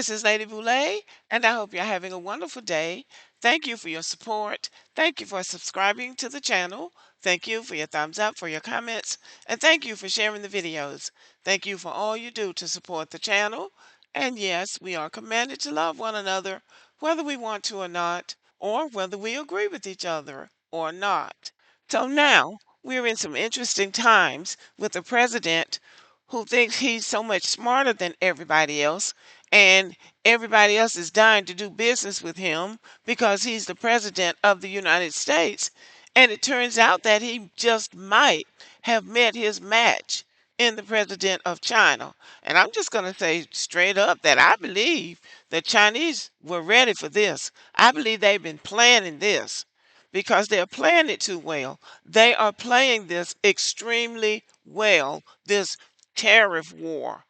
This is Lady Boulay, and I hope you're having a wonderful day. Thank you for your support. Thank you for subscribing to the channel. Thank you for your thumbs up, for your comments, and thank you for sharing the videos. Thank you for all you do to support the channel. And yes, we are commanded to love one another, whether we want to or not, or whether we agree with each other or not. So now we're in some interesting times with the president who thinks he's so much smarter than everybody else, and everybody else is dying to do business with him because he's the president of the United States. And it turns out that he just might have met his match in the president of China. And I'm just going to say straight up that I believe the Chinese were ready for this. I believe they've been planning this because they're playing it too well. They are playing this extremely well, this tariff war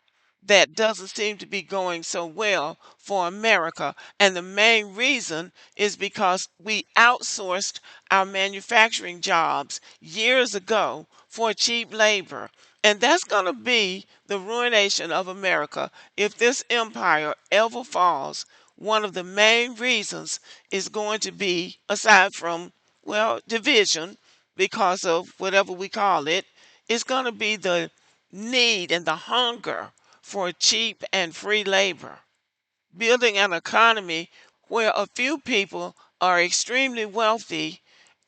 that doesn't seem to be going so well for America. And the main reason is because we outsourced our manufacturing jobs years ago for cheap labor. And that's going to be the ruination of America if this empire ever falls. One of the main reasons is going to be, aside from, well, division, because of whatever we call it, it's going to be the need and the hunger for cheap and free labor, building an economy where a few people are extremely wealthy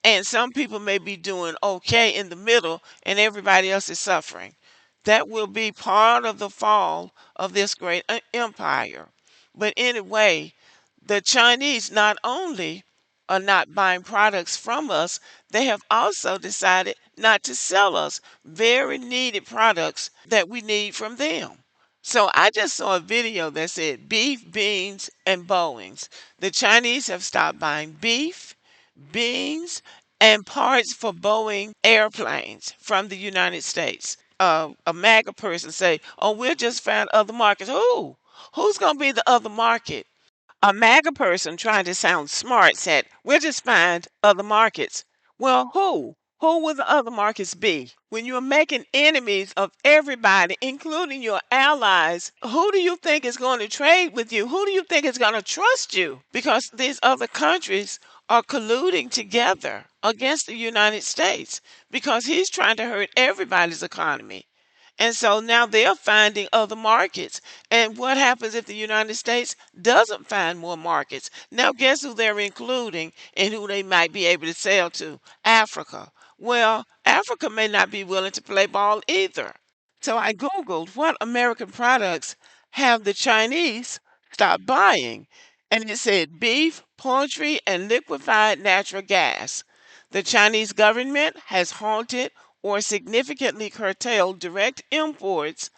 and some people may be doing okay in the middle and everybody else is suffering. That will be part of the fall of this great empire. But anyway, the Chinese not only are not buying products from us, they have also decided not to sell us very needed products that we need from them. So I just saw a video that said beef, beans, and Boeings. The Chinese have stopped buying beef, beans, and parts for Boeing airplanes from the United States. A MAGA person say, "Oh, we'll just find other markets." Who? Who's going to be the other market? A MAGA person trying to sound smart said, "We'll just find other markets." Well, who? Who will the other markets be? When you're making enemies of everybody, including your allies, who do you think is going to trade with you? Who do you think is going to trust you? Because these other countries are colluding together against the United States because he's trying to hurt everybody's economy. And so now they're finding other markets. And what happens if the United States doesn't find more markets? Now, guess who they're including and who they might be able to sell to? Africa. Well, Africa may not be willing to play ball either. So I Googled what American products have the Chinese stopped buying. And it said beef, poultry, and liquefied natural gas. The Chinese government has halted or significantly curtailed direct imports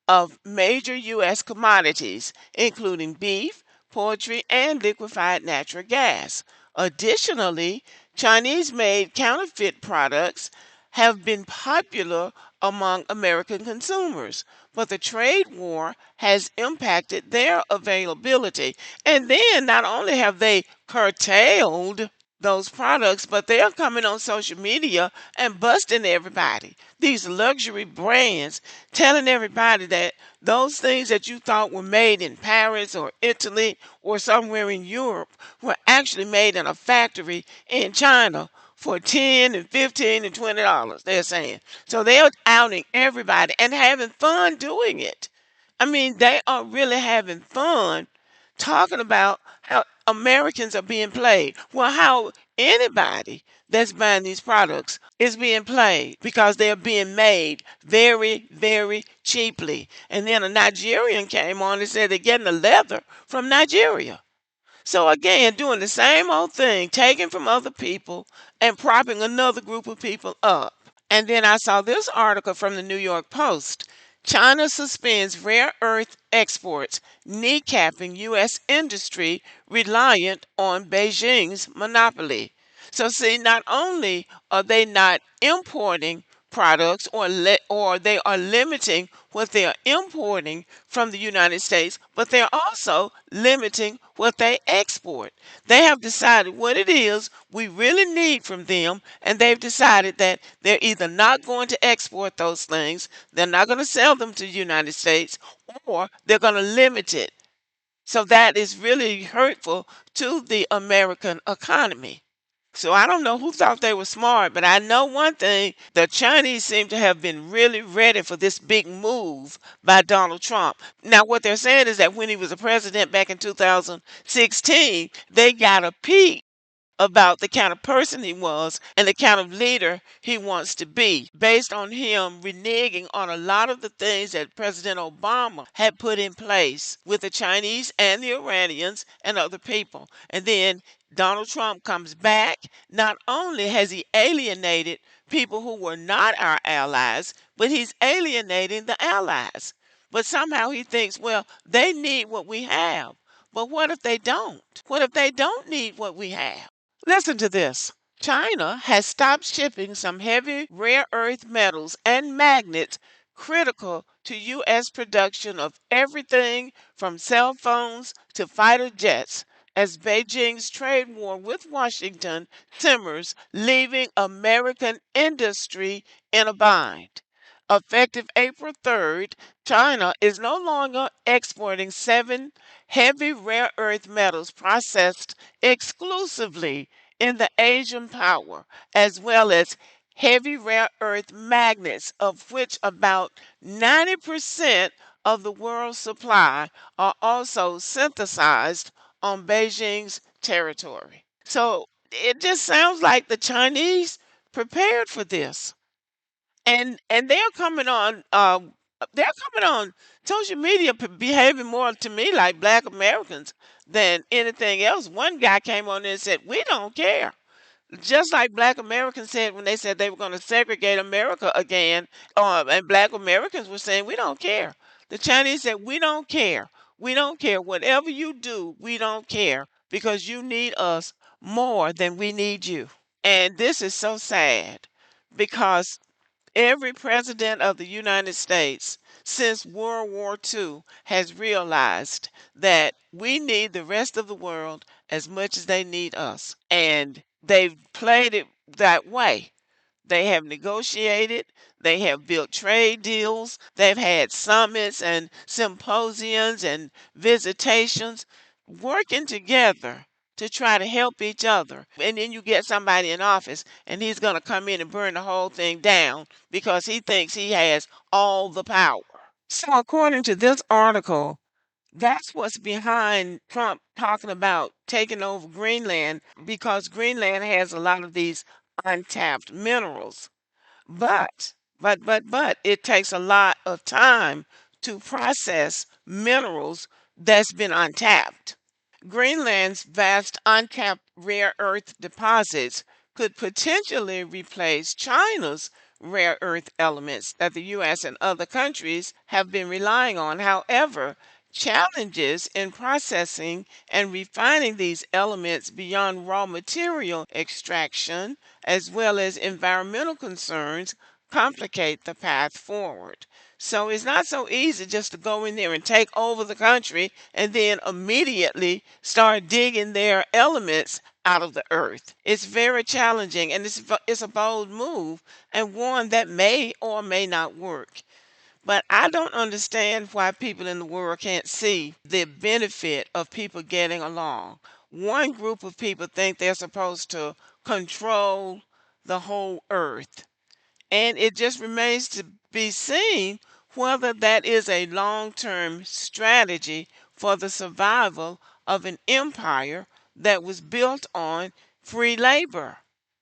of major U.S. commodities, including beef, poultry, and liquefied natural gas. Additionally, Chinese made counterfeit products have been popular among American consumers, but the trade war has impacted their availability. And then not only have they curtailed those products, but they're coming on social media and busting everybody. These luxury brands telling everybody that those things that you thought were made in Paris or Italy or somewhere in Europe were actually made in a factory in China for 10 and 15 and $20, they're saying. So they're outing everybody and having fun doing it. I mean, they are really having fun talking about how Americans are being played. Well, how anybody that's buying these products is being played because they're being made very, very cheaply. And then a Nigerian came on and said they're getting the leather from Nigeria. So again, doing the same old thing, taking from other people and propping another group of people up. And then I saw this article from the New York Post. China suspends rare earth exports, kneecapping U.S. industry reliant on Beijing's monopoly. So, see, not only are they not importing products or they are limiting what they are importing from the United States, but they're also limiting what they export. They have decided what it is we really need from them, and they've decided that they're either not going to export those things, they're not going to sell them to the United States, or they're going to limit it. So that is really hurtful to the American economy. So I don't know who thought they were smart, but I know one thing: the Chinese seem to have been really ready for this big move by Donald Trump. Now, what they're saying is that when he was a president back in 2016, they got a peek about the kind of person he was and the kind of leader he wants to be, based on him reneging on a lot of the things that President Obama had put in place with the Chinese and the Iranians and other people. And then Donald Trump comes back. Not only has he alienated people who were not our allies, but he's alienating the allies. But somehow he thinks, well, they need what we have. But what if they don't? What if they don't need what we have? Listen to this. China has stopped shipping some heavy rare earth metals and magnets critical to U.S. production of everything from cell phones to fighter jets as Beijing's trade war with Washington simmers, leaving American industry in a bind. Effective April 3rd, China is no longer exporting seven heavy rare earth metals processed exclusively in the Asian power, as well as heavy rare earth magnets, of which about 90% of the world's supply are also synthesized on Beijing's territory. So it just sounds like the Chinese prepared for this. And they're coming on social media behaving more to me like black Americans than anything else. One guy came on there and said, "We don't care." Just like black Americans said when they said they were going to segregate America again, and black Americans were saying, "We don't care." The Chinese said, "We don't care. We don't care. Whatever you do, we don't care because you need us more than we need you." And this is so sad because every president of the United States since World War II has realized that we need the rest of the world as much as they need us. And they've played it that way. They have negotiated, they have built trade deals, they've had summits and symposiums and visitations, working together to try to help each other. And then you get somebody in office and he's going to come in and burn the whole thing down because he thinks he has all the power. So, according to this article, that's what's behind Trump talking about taking over Greenland, because Greenland has a lot of these untapped minerals. But it takes a lot of time to process minerals that's been untapped. Greenland's vast untapped rare earth deposits could potentially replace China's rare earth elements that the U.S. and other countries have been relying on. However, challenges in processing and refining these elements beyond raw material extraction, as well as environmental concerns, complicate the path forward. So it's not so easy just to go in there and take over the country and then immediately start digging their elements out of the earth. It's very challenging, and it's a bold move and one that may or may not work. But I don't understand why people in the world can't see the benefit of people getting along. One group of people think they're supposed to control the whole earth, and it just remains to be seen whether that is a long term strategy for the survival of an empire that was built on free labor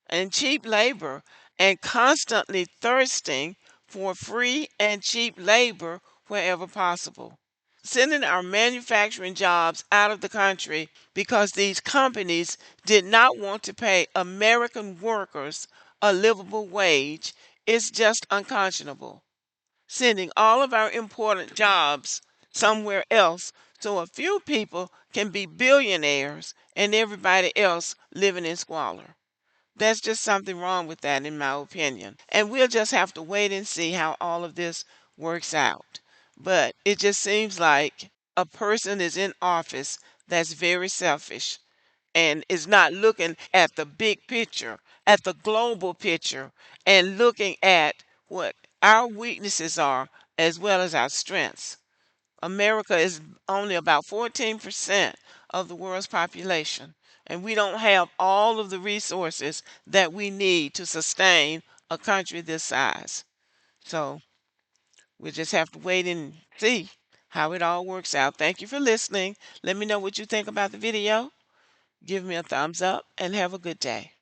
and cheap labor, and constantly thirsting for free and cheap labor wherever possible. Sending our manufacturing jobs out of the country because these companies did not want to pay American workers a livable wage is just unconscionable. Sending all of our important jobs somewhere else so a few people can be billionaires and everybody else living in squalor. There's just something wrong with that, in my opinion. And we'll just have to wait and see how all of this works out. But it just seems like a person is in office that's very selfish and is not looking at the big picture, at the global picture, and looking at what our weaknesses are as well as our strengths. America is only about 14% of the world's population, and we don't have all of the resources that we need to sustain a country this size. So we just have to wait and see how it all works out. Thank you for listening. Let me know what you think about the video. Give me a thumbs up and have a good day.